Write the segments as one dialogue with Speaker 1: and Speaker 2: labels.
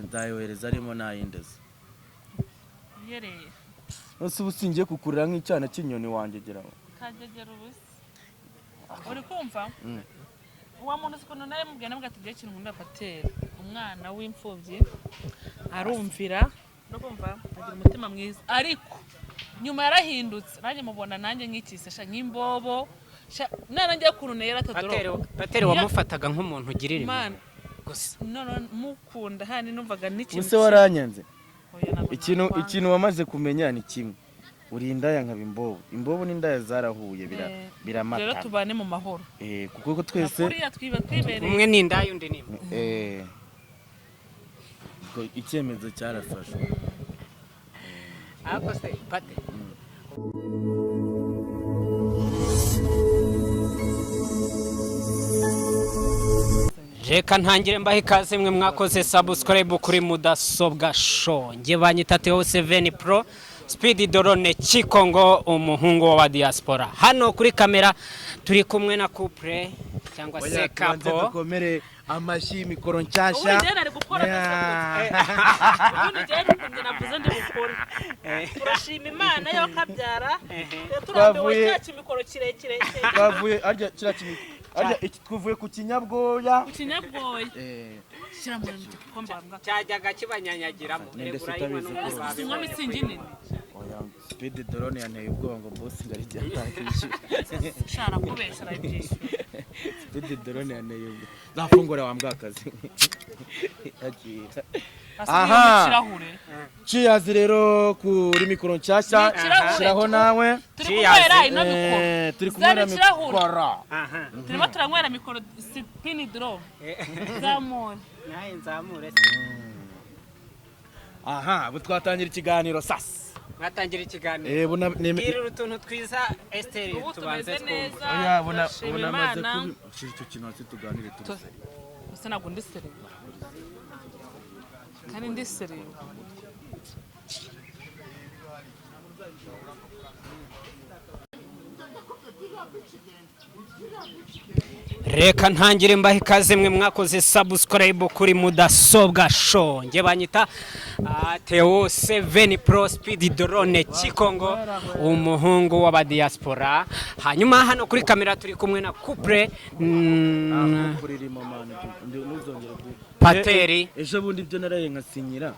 Speaker 1: nzayohereza arimo nayindeze
Speaker 2: yereye
Speaker 1: nose ubusingiye kukurira nk'icyana cy'inyoni wanjye geraho
Speaker 2: kagegera ubusa uri kumva uwa muntu sikono naye mubwiye nabwo ati giye kintu nkunda Pateri umwana w'imfubyi arumvira no kumva agira umutima mwiza ariko nyuma yarahindutse nanjye mubona nanjye nk'ikisesha nk'imbobo narangiye kuntu yera atadoro
Speaker 3: Pateri wamufataga nk'umuntu ugirira
Speaker 2: imana gusa none mukunda hani numvaga n'ikintu
Speaker 1: use waranyanze ikintu wamaze kumenya ni kimwe uri indaya nkaba imbobo n'indaya zarahuye biramata
Speaker 2: rero tubane mu mahoro
Speaker 1: kuko twese
Speaker 3: umwe ni indaya undi ni
Speaker 1: icyemezo cyarafashwe
Speaker 3: ako se Pateri reka ntangire mbahe ikaze mwe mwakoze subscribe kuri mudasobwa show nge banyita Theo 7 Pro Speed Drone Chikongo umuhungu wa diaspora hano kuri kamera turi kumwe na couple cyangwa se couple
Speaker 1: dukomere amashi mikoro ncyashya
Speaker 2: ubu ari gukora ubundi cyane navuze ndi gukora turashima Imana yo kabyara turambiwe cyacu mikoro kirekire
Speaker 1: twavuye arya iki twavuye ku kinyabwoya
Speaker 2: shyira mu kombanga
Speaker 3: cyajyaga kibanyanyagiramo
Speaker 1: regurayima
Speaker 2: n'umubazi nk'ami singini
Speaker 1: Speed Drone yanteye ubwongo boss ngari cyatangije
Speaker 2: shara kubesha rabyishu
Speaker 1: Speed Drone yanteye zafungura wa mbwakazi
Speaker 2: aha
Speaker 1: cheers rero kuri mikoro ncyashya shiraho nawe
Speaker 2: turi kumwera mikoro turimo turanywera mikoro Speed Drone zamure
Speaker 3: naye nzamure
Speaker 1: aha butwatangira ikiganiro sasa
Speaker 3: mwatangira ikiganiro bwira utuntu twiza Esther tubanze
Speaker 2: neza
Speaker 1: oya bona maze kubi icyo kintu ati tuganire tuze
Speaker 2: gusa ntabwo ndi sereba kandi ndi sereba
Speaker 3: reka ntangire mbahe ikaze mwe mwakoze subscribe kuri mudasobwa show nge banyita Theo 7 Pro Speed Drone Chikongo umuhungu wa diaspora hanyuma hano kuri kamera turi kumwe na couple Pateri
Speaker 1: ejo bundi byo naraye nkasinyira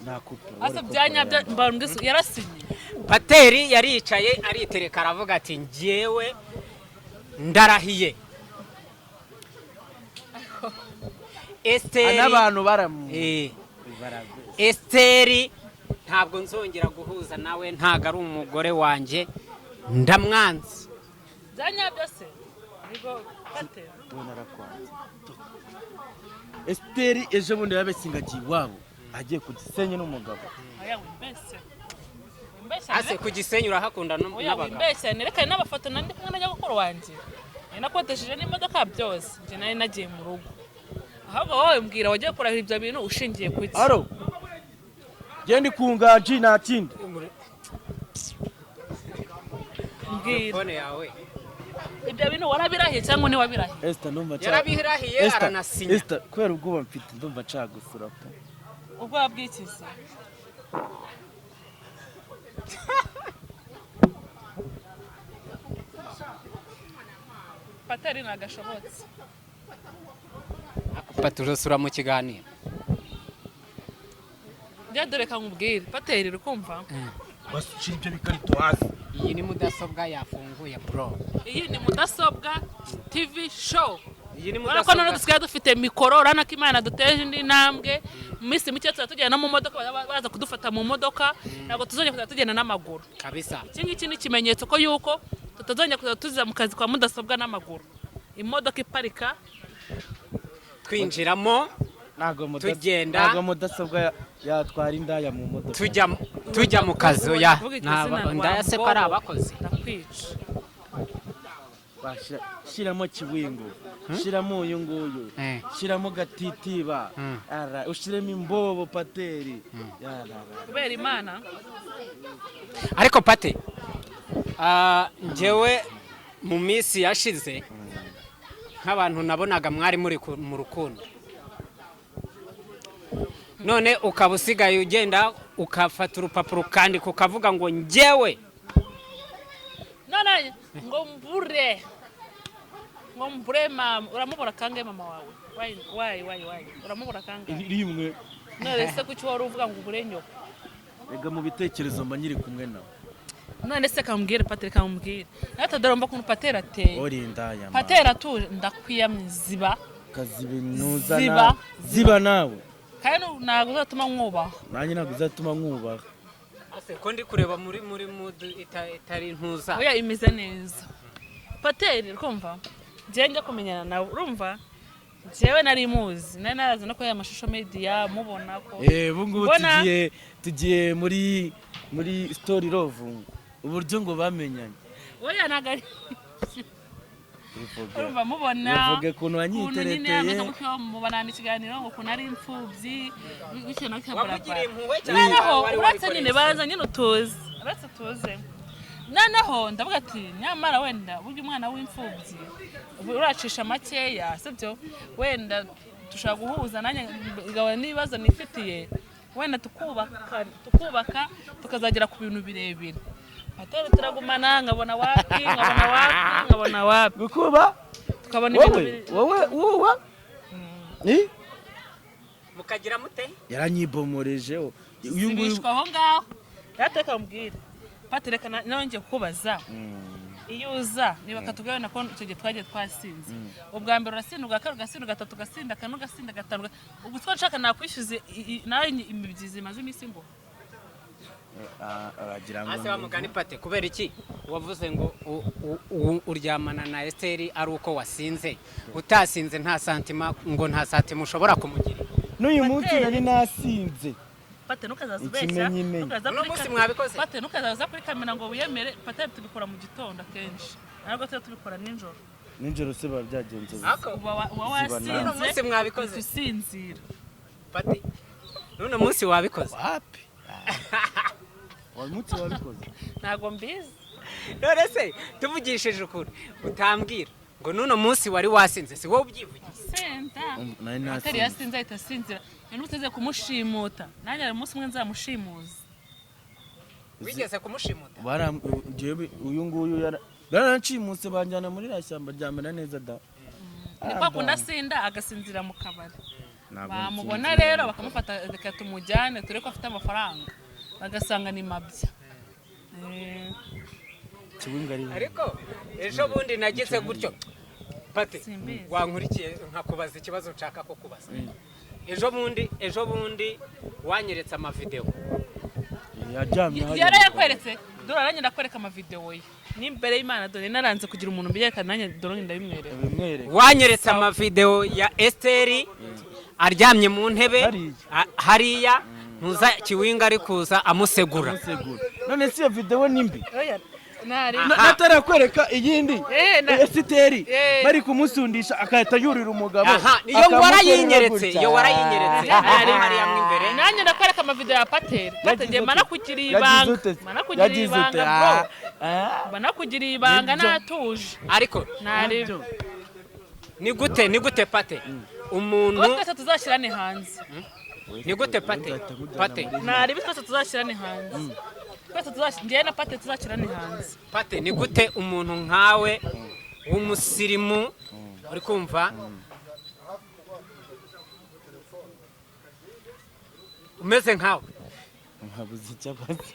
Speaker 1: na couple
Speaker 2: asa byanyabya mbangise yarasinye
Speaker 3: Pateri yaricaye aritereka aravuga ati ngiyewe ndarahiye Esther
Speaker 1: n'abantu
Speaker 3: Esther ntabwo nzongera guhuza nawe ntago ari umugore wanjye ndamwanze
Speaker 2: byanyabyo se nigo Pateri
Speaker 1: narakwanze Esther ejo bundi yabesingagiye iwabo agiye ku Gisenyi n'umugabo
Speaker 2: aya mbese
Speaker 3: ase ku Gisenyi urahakunda n'abagabo
Speaker 2: mbese nerekane n'abafoto nandi kumwe najya gukora wanje nakotesheje n'imodoka byose nje nari nagiye mu rugo ahubwo wowe mbwira wagiye kurahira ibyo bintu ushingiye kuki
Speaker 1: aro genda kungaji natinde
Speaker 2: mbwira
Speaker 3: yawe
Speaker 2: ibyo bintu warabirahiye cyangwa ni wabirahiye
Speaker 1: Esther numva
Speaker 3: yarabirahiye aranasinya
Speaker 1: Esther kwera ubwo mfite ndumva nshagusura pe
Speaker 2: ubwo wabwikiza Pateri nagashobotse
Speaker 3: paturosura mu kiganiro
Speaker 2: byadoreka nkubwire Pateri rukumva
Speaker 1: basushira ibyo bikarito hasi
Speaker 3: iyi ni mudasobwa yafunguye bro
Speaker 2: iyi ni mudasobwa TV show
Speaker 3: iyi ni
Speaker 2: mudasobwa none dusigaye dufite mikoro urana ko Imana duteje indi ntambwe misi mike tugenda mu modoka baza kudufata mu modoka ntabwo tuzongera tugenda n'amaguru
Speaker 3: kabisa
Speaker 2: iki ngiki ni ikimenyetso ko yuko tutazongera kuza tuza mu kazi kwa mudasobwa n'amaguru imodoka iparika
Speaker 3: twinjiramo tugenda
Speaker 1: ntago mudasobwa yatwara indaya mu modoka
Speaker 3: tujya mu kazi ya ndaya se para abakozi
Speaker 2: nakwica
Speaker 1: shiramo kiwingu shiramo uyu nguyu shiramo gatitiba ushiremo imbobo Pateri
Speaker 2: kubera Imana
Speaker 3: ariko Pate njyewe mu minsi yashize nk'abantu nabonaga mwari muri mu rukundo none ukaba usigaye ugenda ukafata urupapuro ukandika ukavuga ngo njyewe
Speaker 2: none ngo mbure mama uramubura kangahe mama wawe wayi uramubura kangahe
Speaker 1: rimwe
Speaker 2: none se kuki wari uvuga ngo ubure nyoko
Speaker 1: ega mu bitekerezo mba nyiri kumwe nawe
Speaker 2: none se kamubwire Patera kamubwire natadora mba kuntu Patera ateye
Speaker 1: orinda ya
Speaker 2: Patera atuje ndakwiyamye ziba
Speaker 1: kazibe nuzana ziba nawe
Speaker 2: kandi ntabwo uzatuma mwubaha
Speaker 1: nanjye ntabwo uzatuma mwubaha
Speaker 3: ko ndi kureba muri mudu itari ntuza
Speaker 2: oya imeze neza Patera kumva njye kumenyana nawe urumva jewe nari muzi nari narazi no ko ya mashusho media mubona ko
Speaker 1: bungu tugiye muri story love uburyo ngo bamenyanye
Speaker 2: oya nagari urumva mubona
Speaker 1: yavuge kuntu wanyitereteye
Speaker 2: mubona n'ikiganiro ngo kuntu ari imfubyi bikeno
Speaker 3: wamugiriye impuhwe
Speaker 2: cyangwa uretse nyine baza nyine utuze uretse tuze noneho ndavuga ati nyamara wenda burya umwana w'imfubyi uracisha makeya sibyo wenda dushaka guhuza nanjye ngabana n'ibibazo nifitiye wenda tukubaka tukazagera ku bintu birebire Patera turagumana nkabona wapi
Speaker 1: gukuba
Speaker 2: tukabona ibintu
Speaker 1: wowe ni
Speaker 3: mukagira mute
Speaker 1: yaranyibomorejeho
Speaker 2: bishwa aho ngaho yateka mbwira Patera kana nonge kubaza iyo uza niba katubwiye na ko icyo gihe twagiye twasinze ubwa mbere urasinda ubwa kabiri ugasinda gatatu ugasinda kane ugasinda gatanu ubwo twashaka nakwishyuze nawe imibyizi imaze iminsi ngo
Speaker 1: aragira ngo
Speaker 3: ase bamugani Pate kubera iki wavuze ngo uryamana na Esther ari uko wasinze utasinze nta santima ngo nta santima ushobora kumugira
Speaker 1: n'uyu munsi nari nasinze
Speaker 2: Pate nukazaza ubeshya
Speaker 3: n'umunsi mwabikoze
Speaker 2: Pate nukazaza kuri kamera ngo wiyemere Pate tubikora mu gitondo akenshi ntabwo tubikora nijoro
Speaker 1: se babyagenze
Speaker 3: umunsi mwabikoze
Speaker 2: usinzira
Speaker 3: Pate none munsi wabikoze
Speaker 1: wapi umunsi wabikoze
Speaker 2: ntago mbizi
Speaker 3: none se tuvugishije ukuri utambwira ngo nuno munsi wari wasinze si wowe ubyivugiye
Speaker 2: senta
Speaker 1: nari
Speaker 2: Patera yasinze ahita asinzira nuteze kumushimuta nanjye ari umunsi umwe nzamushimuza
Speaker 3: wigeze kumushimuta
Speaker 1: uyu nguyu yaranshimutse banjyana muri rashyamba ryamera neza da
Speaker 2: niko akunda asinda agasinzira mu kabari bamubona rero bakamufata reka tumujyane ture ko afite amafaranga bagasanga ni mabya
Speaker 3: ariko ejo bundi nagize gutyo Pate wankurikiye nkakubaza ikibazo nshaka ko kubaza ejo bundi wanyeretse amavideo
Speaker 2: yarayakweretse dore aranye ndakwereka amavideo ye n'imbere y'Imana dore naranze kugira umuntu mbiyeka nanjye dore ndabimwereka
Speaker 3: wanyeretse amavideo ya Esther aryamye mu ntebe hariya ntuza kiwinga ari kuza amusegura
Speaker 1: none si iyo video nimbi natarakwereka iyindi Esther bari kumusundisha akahita yurira umugabo
Speaker 3: iyo warayinyeretse hariya mu imbere
Speaker 2: nanjye ndakwereka amavideo ya Patera ngiye manakugiriye ibanga manakugiriye ibanga natuje
Speaker 3: ariko ni gute Pate umuntu
Speaker 2: twese tuzashyirane hanze
Speaker 3: ni gute Pate
Speaker 2: nari twese tuzashyirane hanze njyewe na Pate tuzashyirane hanze
Speaker 3: Pate ni gute umuntu nkawe w'umusirimu uri kumva umeze nkawe
Speaker 1: nkabuze icyabazi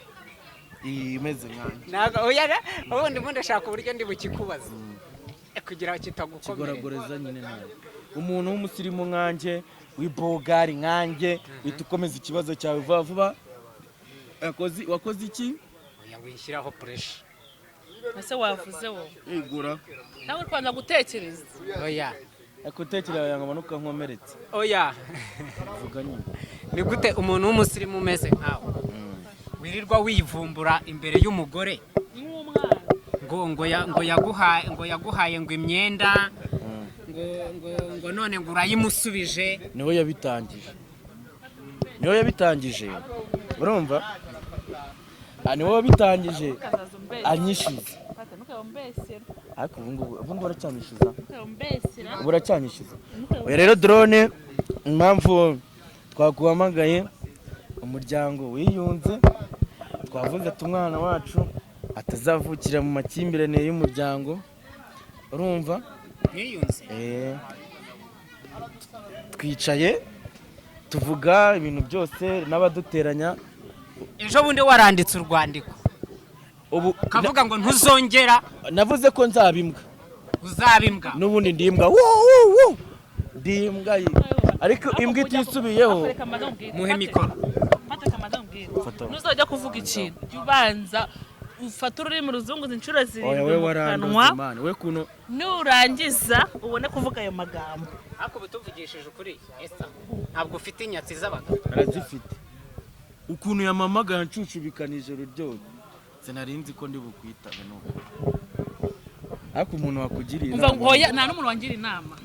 Speaker 1: imeze nkanjye
Speaker 3: ntabwo oya ubundi ndashaka uburyo ndi bukikubaza kugira ngo kitagukomere
Speaker 1: kigoragoreza nyine nawe umuntu w'umusirimu nkanjye w'ibogari nkanjye uhita ukomeza ikibazo cyawe vuba vuba wakoze iki
Speaker 3: oya wishyiraho pressure
Speaker 2: ese wavuze wowe
Speaker 1: igura
Speaker 2: nawe kwanza gutekereza
Speaker 3: oya
Speaker 1: akutekereza yanga manuka nkomeretse
Speaker 3: oya
Speaker 1: vuga nyine
Speaker 3: ni gute umuntu w'umusirimu umeze nkawe wirirwa wivumbura imbere y'umugore
Speaker 2: nk'umwana
Speaker 3: ngo yaguhaye ngo imyenda ngo none ngo urayimusubije
Speaker 1: niho yabitangije urumva niho yabitangije anyishyuza ariko ubu ngubu uracyanyishyuza rero drone impamvu twaguhamagaye umuryango wiyunze, twavuze ati umwana wacu atazavukira mu makimbirane y'umuryango, urumva
Speaker 3: mwiyunze
Speaker 1: twicaye tuvuga ibintu byose n'abaduteranya.
Speaker 3: ejo bundi waranditse urwandiko
Speaker 1: Ubu
Speaker 3: kavuga ngo ntuzongera,
Speaker 1: navuze ko nzabimbwa,
Speaker 3: uzaba imbwa.
Speaker 1: n'ubundi ndimbwa ndimbwa ariko imbwa itisubiyeho.
Speaker 3: Muhe mikoro.
Speaker 2: Nuzajya kuvuga ikintu jya ubanza ufata ururimi ruzunguza inshuro zirindwi
Speaker 1: we
Speaker 2: mu
Speaker 1: waranduza
Speaker 2: kanwa,
Speaker 1: man, we kuno
Speaker 2: nurangiza ubone kuvuga ayo magambo.
Speaker 3: ariko bituvugishije ukuri Esther, ntabwo ufite inyatsi z'abagabo.
Speaker 1: arazifite. Ukuntu yamamagara nshushubikana ijoro ryose sinarinzi ko ndi bukwitabe nuko. Ariko umuntu wakugiriye
Speaker 2: Umva ngo oya, nta n'umuntu wangira inama.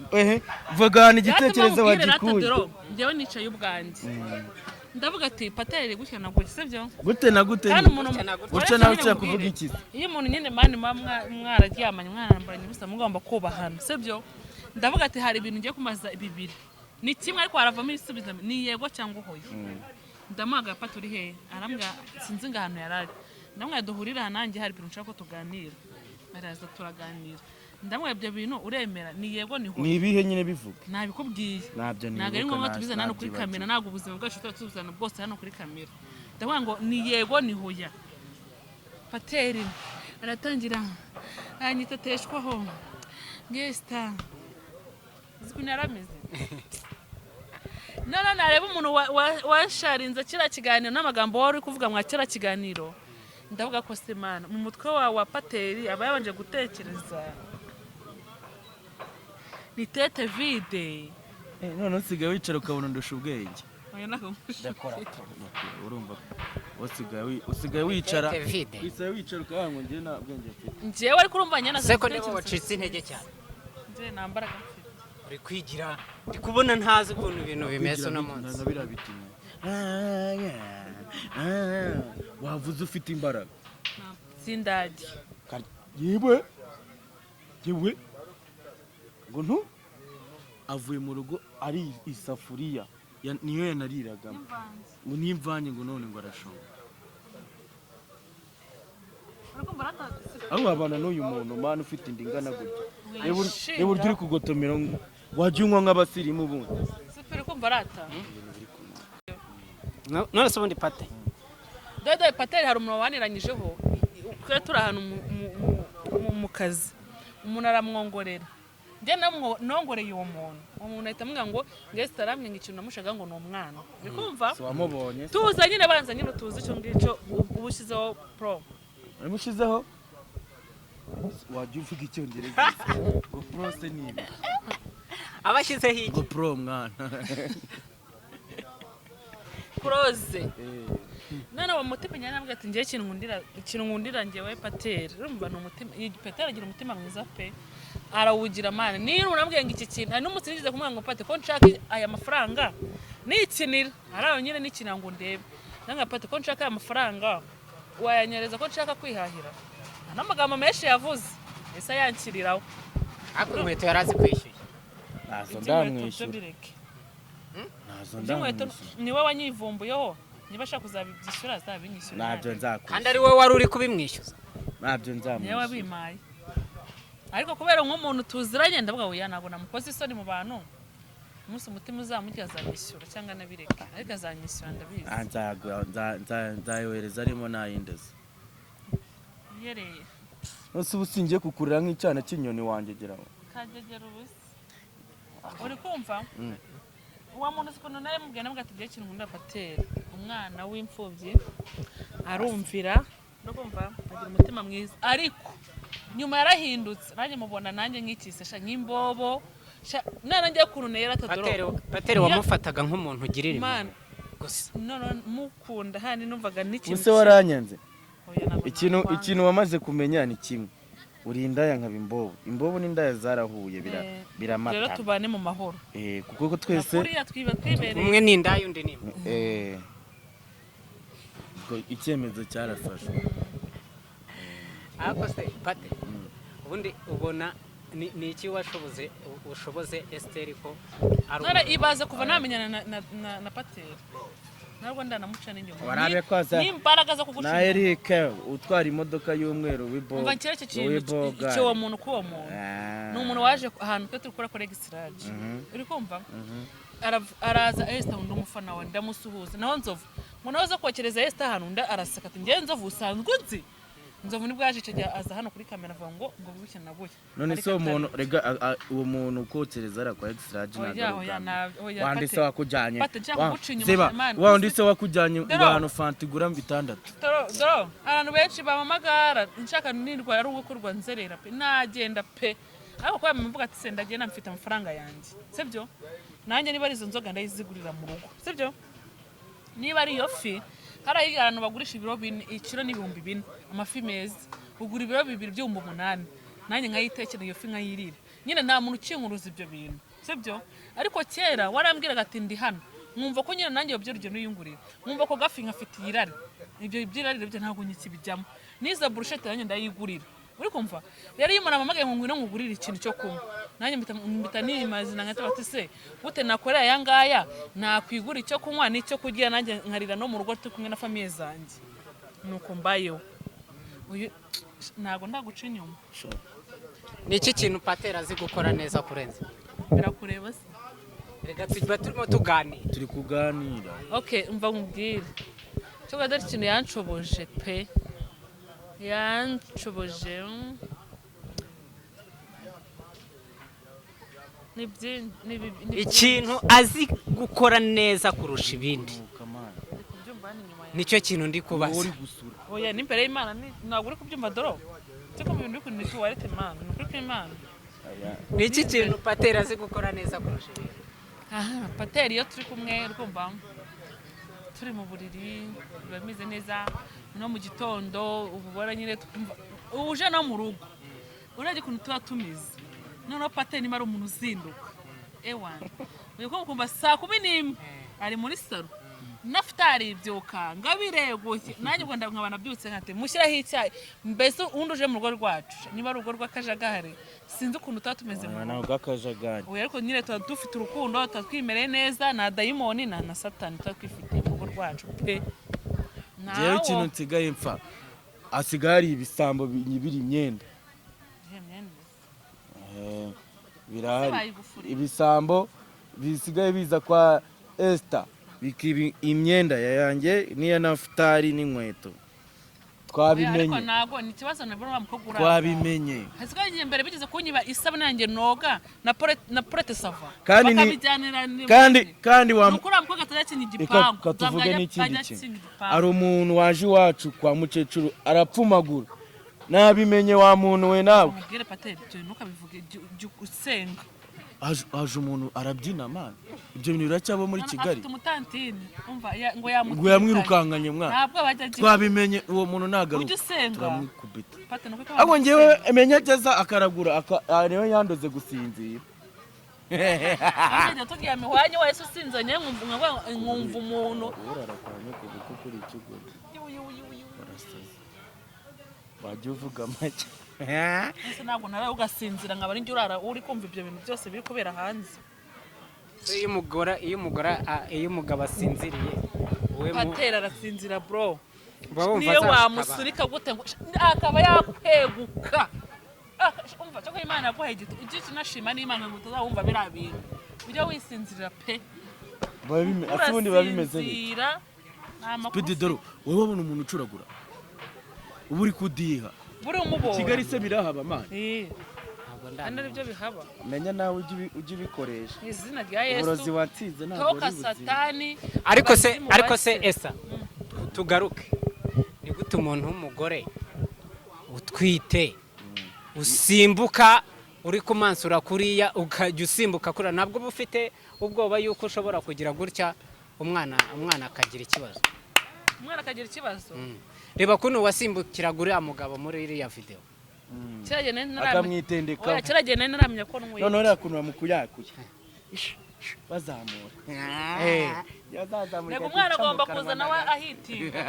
Speaker 1: Vugana igitekerezo wagikuye.
Speaker 2: Njyewe nicaye ubwanjye. Ndavuga ati pateri gutya nagutse sibyo?
Speaker 1: Gute na gute?
Speaker 2: Kandi umuntu
Speaker 1: uca nawe uca kuvuga iki?
Speaker 2: Iyo umuntu nyine mani mwararyamanye mwarambaranye ubusa mugomba kubahana sibyo? Ndavuga ati hari ibintu ngiye kumaza bibiri. Ni kimwe ariko haravamo ibisubizo ni yego cyangwa hoya. Ndamuhaga paturi he arambwa sinzi ngahano yarari. Ndamwe duhurira nanjye hari ibintu nshaka ko tuganira. Baraza turaganira. Ndamwe ibyo bintu uremera ni yego ni hoya.
Speaker 1: Ni ibihe nyine bivuga?
Speaker 2: Nabikubwiye.
Speaker 1: Nabyo ni.
Speaker 2: Nagari ngombwa tubize hano kuri kamera, nago ubuzima bwacu tuzana bwose hano kuri kamera. Ndavuga ngo ni yego ni hoya. Pateri aratangira anyiteteshwaho. Ngesta. Zikuni arameze. None nareba umuntu washarinze kira kiganiro n'amagambo wari kuvuga mwa kira kiganiro. Ndavuga ko semana mu mutwe wa Pateri aba yabanje gutekereza. Ni tete vide.
Speaker 1: None usigaye wicara ukabona ndusha ubwenge.
Speaker 2: Oya nako
Speaker 1: Ndakora. Urumva usigaye wicara. Wicaye wicara ukahango ngiye nta bwenge mfite.
Speaker 2: Njyewe ariko urumva nyana
Speaker 3: Seko nibo wacitse intege cyane.
Speaker 2: Nje nambaraga mfite.
Speaker 3: Uri kwigira, ndi kubona ntazi ukuntu ibintu bimeze no munsi.
Speaker 1: Nabirabitinye. Wavuze ufite imbaraga.
Speaker 2: Sindagi.
Speaker 1: Yewe ngo avuye mu rugo ari isafuriya niyo yanariragamo ngo nimvanye ngo none ngo arashobora. Aho abana n'uyu muntu man ufite indingana gutya. Reba uryo uri kugotomera wajya unywa nk'abasirimu bundi.
Speaker 2: Sipiri kumva arata.
Speaker 3: None se ubundi Pate.
Speaker 2: Dodo Pateri hari umuntu waniranyijeho. Twe turi ahantu mu kazi. Umuntu aramwongorera. Nje nongoreye uwo muntu. Umuntu ahita amubwira ngo ngese taramwe ikintu namushaga ngo ni umwana. Bikumva?
Speaker 1: So wamubonye.
Speaker 2: Tuza nyine banza nyine tuzi icyo ngicyo ubushizeho pro.
Speaker 1: Mushizeho wajya uvuga icyongereza ngo pro se nibi.
Speaker 3: Abashyizeho iki?
Speaker 1: Ngo pro mwana.
Speaker 2: Proze. None wa mutima nyana ambwira ati ngiye ikintu nkundira ngewe Pateri. Urumva no mutima Pateri agira umutima mwiza pe. Arawugira mana. Niyo unambwiye ngo iki kintu n'umunsi nigize kumwanga ngo Pate ko nshaka aya mafaranga nikinira. Arayo nyine nikina ngo ndebe. Nanga Pate ko nshaka aya mafaranga wayanyereza ko nshaka kwihahira. N'amagambo menshi yavuze. Ese yankiriraho.
Speaker 3: Ako inkweto yarazi kwishyuye.
Speaker 1: Nazo ndamwishyura. Nazo ndamwishyura.
Speaker 2: Niwe wanyivumbuyeho. Niba ashaka kuzabibyishyura azabinyishyura.
Speaker 1: Nabyo nzakwishyura.
Speaker 3: Kandi ari wowe wari uri kubimwishyuza.
Speaker 1: Nabyo nzamwishyura.
Speaker 2: Niwe wabimaye. Ariko kubera nk'umuntu tuziranye ndavuga oya ntabwo namukoze isoni mu bantu. Umunsi umutima uzamujya azanyishyura cyangwa nabireka. Ariko azanyishyura ndabizi.
Speaker 1: Nzayohereza arimo nayindeze.
Speaker 2: Yereye.
Speaker 1: Nose ubusingiye kukurira nk'icyana cy'inyoni wangegeraho.
Speaker 2: Kagegera ubusa. Uri kumva? Uwa muntu sikono naye mubwiye nabwo ati bye kintu nkunda Pateri. Umwana w'imfubyi arumvira no kumva agira umutima mwiza. Ariko nyuma yarahindutse nanjye mubona nanjye nk'ikisesha nk'imbobo. Nana ngiye kurunera atadoro.
Speaker 3: Pateri wamufataga nk'umuntu ugirira
Speaker 2: imana. Gusa none mukunda hani numvaga n'ikintu.
Speaker 1: Use waranyanze. Ikintu wamaze kumenya ni kimwe. Uri indaya nkaba imbobo. Imbobo n'indaya zarahuye biramata.
Speaker 2: Rero tubane mu mahoro.
Speaker 1: Kuko twese
Speaker 3: umwe ni indaya undi ni.
Speaker 1: Icyemezo cyarafashwe.
Speaker 3: Ako se Pate. Ubundi ubona ni iki ushoboze Esther ko
Speaker 2: nara ibaza kuva namenyana na Patera ntabwo ndanamuca n'inyuma
Speaker 1: warabe kwaza
Speaker 2: n'imbaraga zo kugushima
Speaker 1: na Eric utwara imodoka y'umweru wibo
Speaker 2: umva kera cyo kintu icyo wa muntu kuwo muntu ni umuntu waje ahantu twe turikora kora extrage uri kumva araza Esther undi umufana wa ndamusuhuza naho nzovu ngo nazo kokereza Esther ahantu nda araseka ati ngiye nzovu usanzwe nzi nzovu nibwo yaje cyo aza hano kuri kamera avuga ngo buke na buke
Speaker 1: none so umuntu rega uwo muntu ukotereza ara kwa extrage wandi se wakujanye wandi se wakujanye abantu fantigura 6
Speaker 2: doro abantu benshi bamamagara nshaka nirwa ari ugukorwa nzerera pe nagenda pe ariko kwa mvuga ati sendagenda mfite amafaranga yanjye sibyo nanjye niba ari izo nzoga ndayizigurira mu rugo sibyo niba ari iyo fi hari abantu bagurisha ibiro ikiro n'ibihumbi 4 amafi meza ugura ibiro 2 by'umbu 8 nanjye nkayitekera iyo fi nkayirira nyine nta muntu ukinkuruza ibyo bintu sibyo ariko kera warambwiraga ati ndi hano mwumva ko nyine nanjye ibyo ryo n'uyungurira mwumva ko gafi nkafite irari ibyo byirari byo ntabwo nyikibijyamo niza brushette nanjye ndayigurira uri kumva rero iyo umuntu amamagaye ngo ngwino ngugurira ikintu cyo kunywa nanjye mbita nimazina nkata bati se gute nakora aya ngaya nakwigura icyo kunywa n'icyo kugira nanjye nkarira no mu rugo turi kumwe na famille zanjye nuko mbayeho uyu ntago ndaguca inyuma
Speaker 3: ni iki kintu Patera azi gukora neza kurenza
Speaker 2: birakureba se
Speaker 3: rega tujya turimo tuganira
Speaker 1: turi kuganira
Speaker 2: okay umva nkubwire cyo gadari ikintu yanshoboje pe yanshoboje
Speaker 3: ikintu azi gukora neza kurusha ibindi nicyo kintu ndi kubaza
Speaker 2: oya n'imbere y'Imana ntabwo uri kubyumva doro cyo mu bintu bikundi tuwarete Imana nukuri kw'Imana
Speaker 3: ni iki kintu Patera azi gukora neza kurusha ibindi
Speaker 2: Patera iyo turi kumwe rwumva turi mu buriri bameze neza no mu gitondo ububora nyine uje no mu rugo urajye kuntu tuba tumize noneho Patera niba ari umuntu uzinduka ewana uyu ko kumva saa 11 ari muri salo nafutari ibyuka ngabireguye nanjye ngo ndabana byutse nkate mushyiraho icyayi mbese unduje mu rugo rwacu niba ari urugo rw'akajagari sinzi ukuntu utatumeze mu
Speaker 1: rugo rw'akajagari
Speaker 2: oya ariko nyine tuba dufite urukundo tutwimereye neza na dayimoni na satani twifitiye mu rugo rwacu pe
Speaker 1: jewe ikintu nsigaye mfa asigari ibisambo biri imyenda birahari ibisambo bisigaye biza kwa Esther bikibi imyenda yanjye niya nafutari n'inkweto twabimenye
Speaker 2: ariko nago ni kibazo nabwo bamukogura
Speaker 1: twabimenye
Speaker 2: hasigaye imbere bigeze kunyiba isabune yanjye noga na porete sava
Speaker 1: kandi wa
Speaker 2: mukuru amukobwa atazakinye igipangu
Speaker 1: katuvuge n'ikindi kintu ari umuntu waje iwacu kwa mukecuru arapfumagura nabimenye wa muntu we nawe
Speaker 2: mubwire Patera ibyo ntukabivuge usenga
Speaker 1: aje umuntu arabyina man ibyo bintu biracyabo muri Kigali
Speaker 2: afite umutantine umva
Speaker 1: ngo yamwirukanganye mwana
Speaker 2: ntabwo bajyaje
Speaker 1: twabimenye uwo muntu nagaruka
Speaker 2: ujye usenga
Speaker 1: turamukubita
Speaker 2: Patera nuko
Speaker 1: ahubwo ngewe emenya ageza akaragura niyo yandoze gusinzira
Speaker 2: Ujye tugiye amihwanye wese usinzanye nkumva umuntu
Speaker 1: urarakanye kuko kuri ikigo wajya uvuga make
Speaker 2: ese ntabwo naraye ugasinzira nkaba ari njye urara uri kumva ibyo bintu byose biri kubera hanze
Speaker 3: iyo umugabo asinziriye
Speaker 2: Patera arasinzira bro niyo wamusurika gute ngo akaba yakweguka umva cyo ko Imana yaguhaye igiti kinashima n'Imana ngo utazawumva biriya bintu ujya wisinzirira pe
Speaker 1: ubundi biba bimeze
Speaker 2: neza
Speaker 1: Speedy doro wowe wabona umuntu ucuragura ubu uri kudiha
Speaker 2: buri umubonye
Speaker 1: Kigali se birahaba man
Speaker 2: ntabwo byo bihaba
Speaker 1: menya nawe ujye ubikoresha
Speaker 2: izina rya Yesu
Speaker 1: uburozi watsinze ntabwo
Speaker 2: ari satani
Speaker 3: ariko se Esther tugaruke ni gute umuntu w'umugore utwite usimbuka uri kumansura kuriya ukajya usimbuka kura ntabwo uba ufite ubwoba yuko ushobora kugira gutya umwana akagira ikibazo reba kuno wasimbukiraga uriya mugabo muri iriya video
Speaker 1: akamwitendeka
Speaker 2: kiragenda naramenya ko nwe
Speaker 1: none uriya kuntu bamukuyakuye bazamura
Speaker 2: Nego umwana agomba kuza nawe ahitinga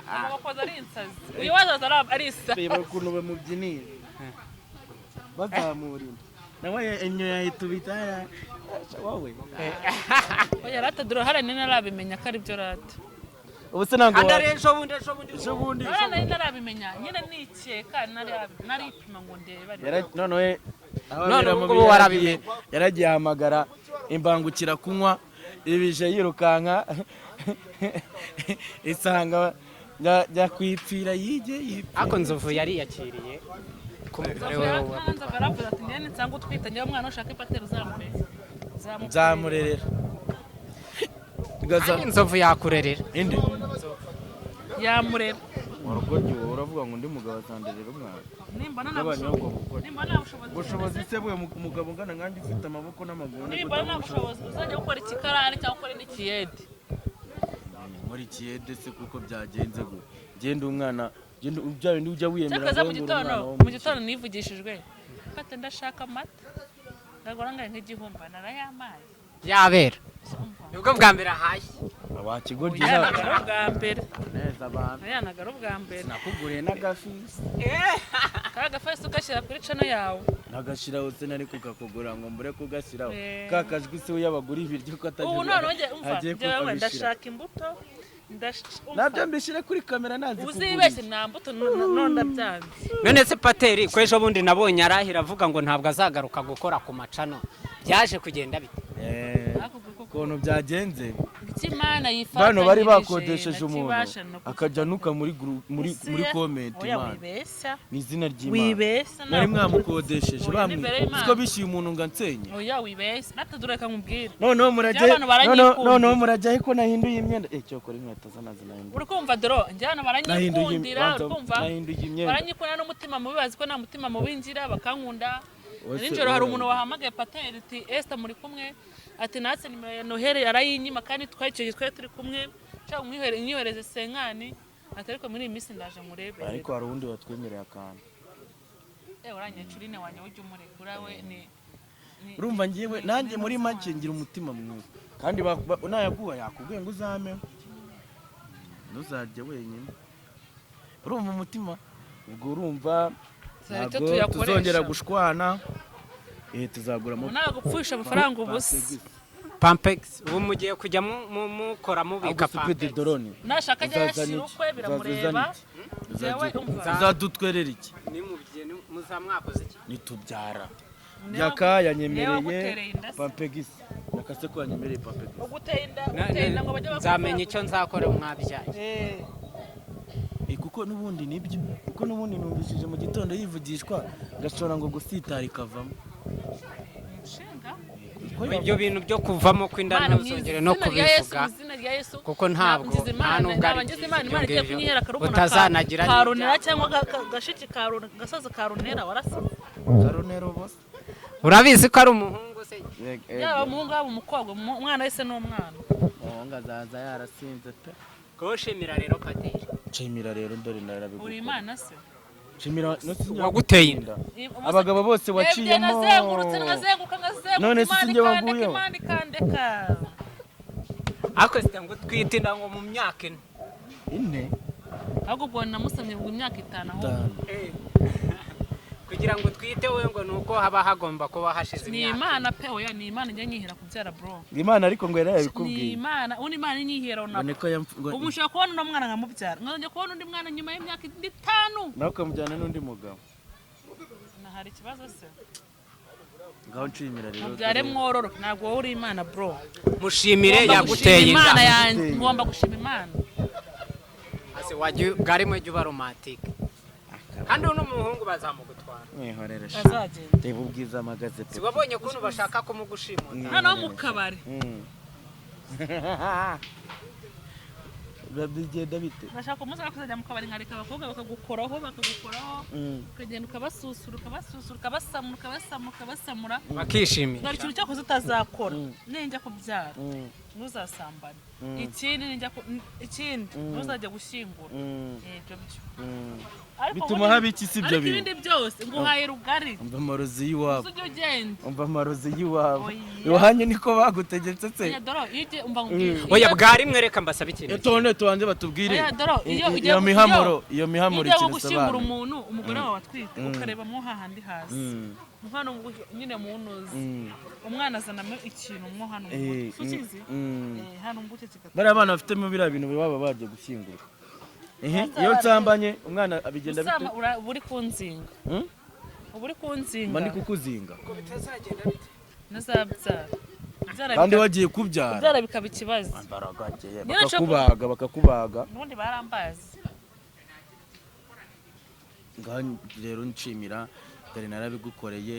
Speaker 2: agomba kuza ari insazi uyu wazaza ari isa
Speaker 1: reba ukuntu bamubyinira bazamurira nawe enyo yahitubita wowe
Speaker 2: oya rata dore harane narabimenya ko ari byo rata
Speaker 1: ubu se ntabwo
Speaker 3: kandi ari ejo bundi
Speaker 2: nari narabimenya nyine nikeka naripima ngo ndebe
Speaker 3: none ubwo warabimenye
Speaker 1: yaragiye ahamagara imbangukira kunywa ibije yirukanka isanga yakwipfira yige
Speaker 3: ako nzovu yari yakiriye
Speaker 2: baravuga ati njye nsanga utwita njye umwana ushaka ipatero
Speaker 1: zamurerera
Speaker 3: inzovu yakurerera
Speaker 1: indi
Speaker 2: yamurera
Speaker 1: uravuga ngo undi mugabo asanderera umwana
Speaker 2: nimbona nta
Speaker 1: bushobozi se bwe umugabo ungana nkanjye ufite amaboko n'amaguru
Speaker 2: nimbona nta bushobozi uzajya gukora ikikarani cyangwa ukora n'ikiyede
Speaker 1: muri ikiyede se kuko byagenze go genda umwana bya bindi ujya wiyemera
Speaker 2: cyakaza mu gitondo nivugishijwe fata ndashaka amata ndagora ngaye nk'igihumba narayamaye
Speaker 3: yabera nibwo bwa mbere ahashye
Speaker 1: wakigoryi
Speaker 2: bwa mbere
Speaker 1: neza abantu
Speaker 2: yanagara ubwa mbere
Speaker 1: nakuguriye n'agafisi
Speaker 2: kagafisi ugashyira kuri cano yawe
Speaker 1: nagashiraho se nari kukakugura ngo mbure kugashyiraho kakajwi se uyabagura ibiryo ko atagiye
Speaker 2: ubu none njyewe ndashaka imbuto
Speaker 1: nabyo mbishyire kuri kamera nazi
Speaker 2: uzibeshye nta mbuto none ndabyanze
Speaker 3: none se pateri ko ejo bundi nabonye arahira avuga ngo ntabwo azagaruka gukora ku macano byaje kugenda bite
Speaker 1: ukuntu byagenze
Speaker 2: ikimana yifatanyije
Speaker 1: bano bari bakodesheje umuntu akajya nuka muri comment man ni izina ry'Imana nari mwamukodesheje bamwe uko bishyuye umuntu ngo ansenye
Speaker 2: oya wibeshye natadureka nkubwira
Speaker 1: noneho murajyahe ko nahinduye imyenda cyokora inkweto zanazi nahinduye
Speaker 2: uri kumva doro njyana baranyikundira uri kumva baranyikunda n'umutima mubi bazi ko nta mutima mubi ngira bakankunda nijoro hari umuntu wahamagaye pateri ati Esther muri kumwe ati natse nimero ya Noheli arayinyima kandi twacyo twe turi kumwe cyangwa umwihereze senkani ati ariko muri iyi minsi ndaje murebe
Speaker 1: ariko hari undi watwemereye akantu
Speaker 2: uranyecurine wanye ujye umurekura we ni
Speaker 1: urumva ngiye nanjye muri make ngira umutima mwiza kandi nayaguha yakubwiye ngo uzame ntuzarye wenyine urumva umutima ubwo urumva ntabwo tuzongera gushwana tuzaguramo
Speaker 2: ntabwo gupfusha amafaranga ubusa
Speaker 3: Pampex ubu mugiye kujya mukora mubika
Speaker 1: Pampex drone
Speaker 2: nashaka ajya yashira ukwe biramureba
Speaker 1: uzadutwerera iki
Speaker 3: muzamwakoze iki
Speaker 1: nitubyara yaka yanyemereye Pampex nakase ko yanyemereye Pampex
Speaker 2: ugutenda ngo bajye
Speaker 3: nzamenye icyo nzakora mwabyaye
Speaker 1: kuko nubundi nibyo kuko nubundi numvishije mu gitondo yivugishwa gashora ngo gusitara ikavamo
Speaker 3: ibyo bintu byo kuvamo kw'indana ntuzongere no kubivuga kuko ntabwo nta nubwo ari utazanagira
Speaker 2: karunera cyangwa gashiki gasaza karunera warasize
Speaker 1: karunero bose
Speaker 3: urabizi ko ari umuhungu se
Speaker 2: yaba umuhungu yaba umukobwa umwana wese ni umwana
Speaker 1: umuhungu azaza yarasinze pe
Speaker 3: koshimira rero pateri
Speaker 1: nshimira rero ndore narabiguye
Speaker 2: uri imana se
Speaker 1: nshimira
Speaker 3: waguteye inda
Speaker 1: abagabo bose waciyemo none se sinjye waguyeho
Speaker 3: ako sita ngo twite inda ngo mu myaka
Speaker 1: ine
Speaker 2: ahubwo ubwo namusamye ngo imyaka 5 aho
Speaker 3: kugira ngo twite we ngo nuko haba hagomba kuba hashize imyaka
Speaker 2: ni imana pe oya ni imana njye nyihera kubyara bro
Speaker 1: imana ariko ngo yarabikubwiye
Speaker 2: ni imana imana nyihera ubu ushaka kubona uno mwana nkamubyara none kubona undi mwana nyuma y'imyaka 5
Speaker 1: nawe ukamujyana n'undi mugabo
Speaker 2: hari ikibazo se
Speaker 1: ngaho nshimira rero
Speaker 2: mubyare mwororo ntabwo wowe uri imana bro
Speaker 3: mushimire yaguteye inda
Speaker 2: imana yanjye ngomba gushima imana
Speaker 3: ase wagiye bwarimo jya uba romantique kandi uno muhungu bazamugutwara
Speaker 1: mwihorere
Speaker 2: azagenda
Speaker 1: reba ubwiza amagaze pe
Speaker 3: wabonye ukuntu bashaka kumugushimura
Speaker 2: hano mu kabari
Speaker 1: babigenda bite
Speaker 2: bashaka umuza kuzajya mu kabari nkareka abakobwa bakagukoraho ukagenda ukabasamura
Speaker 3: bakishimira
Speaker 2: ngari ikintu cyakoze utazakora ninjya kubyara ntuzasambane ikindi ntuzajya gushyingura ibyo byo
Speaker 1: bituma haba iki si ibyo
Speaker 2: bintu ibindi byose nguhaye rugari
Speaker 1: umva amarozi y'iwabo
Speaker 2: uzujya ugenda
Speaker 1: umva amarozi y'iwabo iwanyu niko bagutegetse se
Speaker 3: oya bwari mwe reka mbasaba ikintu
Speaker 1: tone tubanze batubwire iyo mihamuro ikintu
Speaker 2: sobanura gushyingura umuntu umugore wawe atwite ukareba mo hahandi hasi hano nyine mu ntuzi umwana azanamo ikintu mo hano ukizi hano mbuke kigata
Speaker 1: bari abana bafitemo biriya bintu baba bagiye gushyingura iyo nsambanye umwana abigenda bite
Speaker 2: uri kunzinga uri kunzinga
Speaker 1: mba ndi kukuzinga
Speaker 2: nazabyara
Speaker 1: kandi wagiye kubyara
Speaker 2: byara bikaba ikibazo
Speaker 1: bakakubaga
Speaker 2: n'ubundi barambazi
Speaker 1: ngaho rero nshimira dore narabigukoreye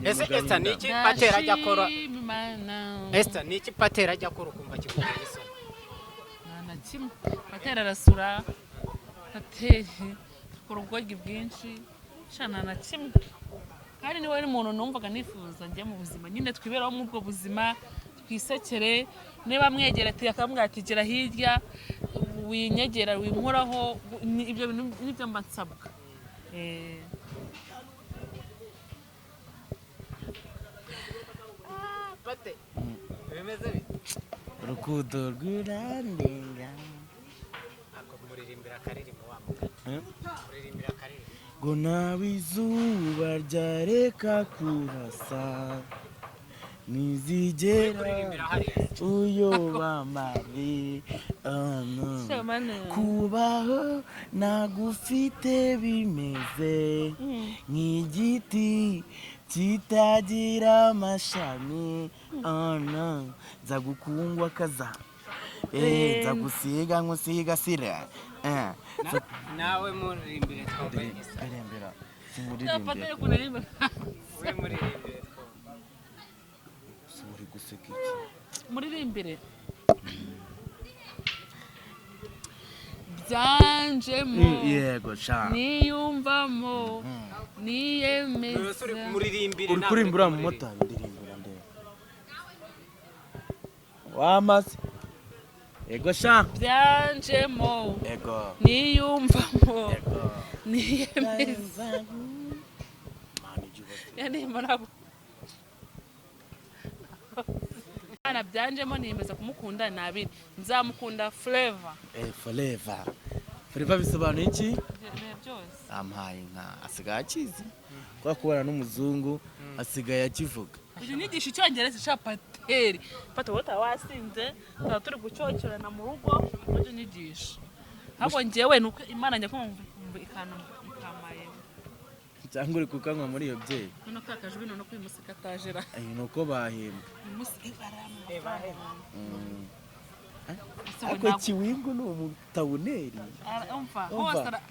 Speaker 3: ese Esther niki patera ajya akora Esther niki patera ajya akora ukumva kikubwira isoni
Speaker 2: na kimwe patera arasura patera akora ubwogi bwinshi shana na kimwe kandi niwe ari umuntu numvaga nifuza njye mu buzima nyine twiberaho mu bwo buzima twisekere niba mwegera ati akamwatigera hirya winyegera winkoraho ibyo bintu nibyo mba nsabwa
Speaker 3: pate bimeze bite
Speaker 1: urukundo rw'urandenga
Speaker 3: ako muririmbira akaririmbo wa mugati muririmbira akaririmbo
Speaker 1: ngo nawe izuba ryareka kurasa nizigera uyoba mari kubaho nagufite bimeze nk'igiti kitagira amashami nza gukungwa kaza nza gusiga nkusigasira
Speaker 3: nawe muririmbire twambaye
Speaker 1: irembera simuririmbire
Speaker 3: we muririmbire
Speaker 1: simuri guseka iki
Speaker 2: muririmbire byanjemo
Speaker 3: yego sha
Speaker 2: niyumvamo niyemeza
Speaker 3: muririmbire
Speaker 1: uri kurimbura mu motari ndirimbira ndebe wamaze ego sha
Speaker 2: byanjemo
Speaker 1: ego
Speaker 2: niyumvamo niyemeza yani marabu ana byanjemo niyemeza kumukunda nabiri nzamukunda forever
Speaker 1: forever bisobanuye iki
Speaker 2: byose
Speaker 1: ampaye nka asigaye akizi kwa kubana n'umuzungu asigaye akivuga
Speaker 2: uyu nigisha icyongereza cya pateri pata wowe wasinze tuba turi gucyokerana mu rugo uburyo nigisha ahubwo njyewe nuko imana njya kumva ikamaye
Speaker 1: cyangwa uri kukanywa muri iyo byeyi
Speaker 2: none kakajwe none ko imusika tajera
Speaker 1: nuko bahembwa
Speaker 2: imusika
Speaker 1: ako kiwingu ni umutabuneri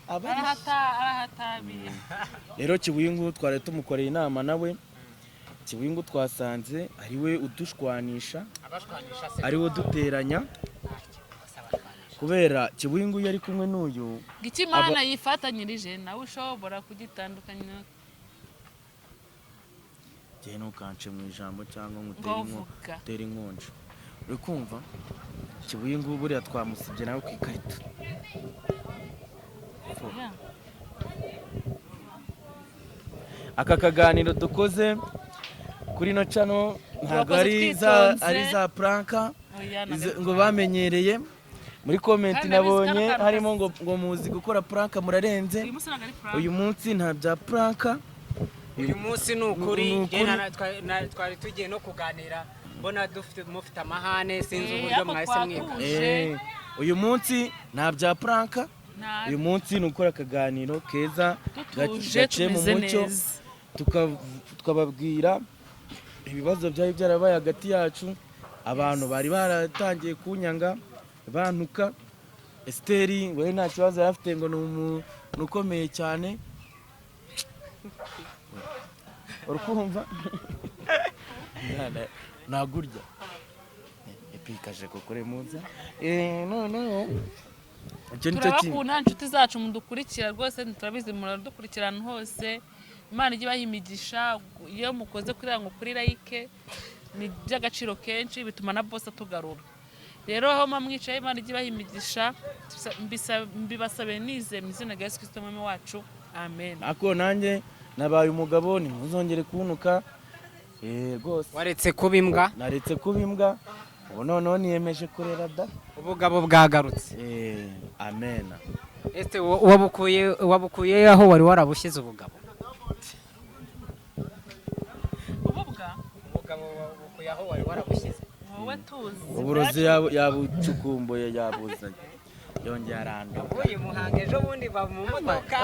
Speaker 2: arahatabiye
Speaker 1: rero kiwingu twari tumukoreye inama nawe kiwingu twasanze ariwe udushwanisha ariwe duteranya kubera kiwingu yari kumwe n'uyu
Speaker 2: gikimana yifatanyirije nawe ushobora kugitandukanya
Speaker 1: gihe ntukance mu ijambo cyangwa ngutere inkonje uri kumva kiwingu buriya twamusibye nawe ku ikarita aka kaganiro dukoze kuri no channel ntabwo ari za pranka ngo bamenyereye muri comment nabonye harimo ngo muzi gukora pranka murarenze uyu munsi nta bya pranka
Speaker 3: uyu munsi ni ukuri twari tugiye no kuganira mbona mufite amahane sinzi uburyo mwahise mwiga
Speaker 1: uyu munsi nta bya pranka uyu munsi ni ukora akaganiro keza gaciye mu mucyo tukababwira ibibazo byari byarabaye hagati yacu abantu bari baratangiye kunyanga bantuka Esteri we nta kibazo yari afite ngo ni umuntu ukomeye cyane urukumva nagurya epikaje kokore muza no
Speaker 2: turabakunda inshuti zacu mudukurikira rwose turabizi muradukurikirana hose Imana ijye bahimigisha iyo mukoze kuri like ni by'agaciro kenshi, bituma na boss atugarura. Rero aho mwicaye Imana ijye bahimigisha, mbibasabe nize mu izina rya Yesu Kristo umwami wacu, amen.
Speaker 1: ako nanjye nabaye umugabo ntimuzongere kunuka rwose.
Speaker 3: waretse kuba imbwa?
Speaker 1: Naretse kuba imbwa, ubu noneho niyemeje kurera da,
Speaker 3: ubugabo bwagarutse.
Speaker 1: amen.
Speaker 3: Ese wabukuye aho wari warabushyize ubugabo? Ubugabo wabukuye aho wari warabushyize?
Speaker 2: Wowe tuzi
Speaker 1: uburozi yabucukumbuye yabuzanye yongeye aranda.
Speaker 3: uyu muhanga ejo bundi ba mu modoka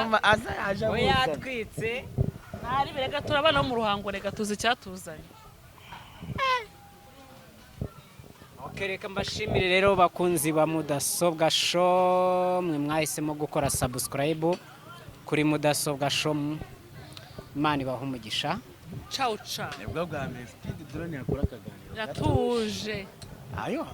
Speaker 3: we yatwitse.
Speaker 2: ntari berega turabana mu ruhango, rega tuzi icyatuzanye.
Speaker 3: Reka mbashimire rero bakunzi ba Mudasobwa Show, mwe mwahisemo gukora subscribe kuri Mudasobwa Show. Imana ibahe umugisha.
Speaker 2: Ciao ciao.
Speaker 1: Nibwo bwa mbere Speed Drone yakora akaganiro
Speaker 2: Yatuje.
Speaker 1: ayo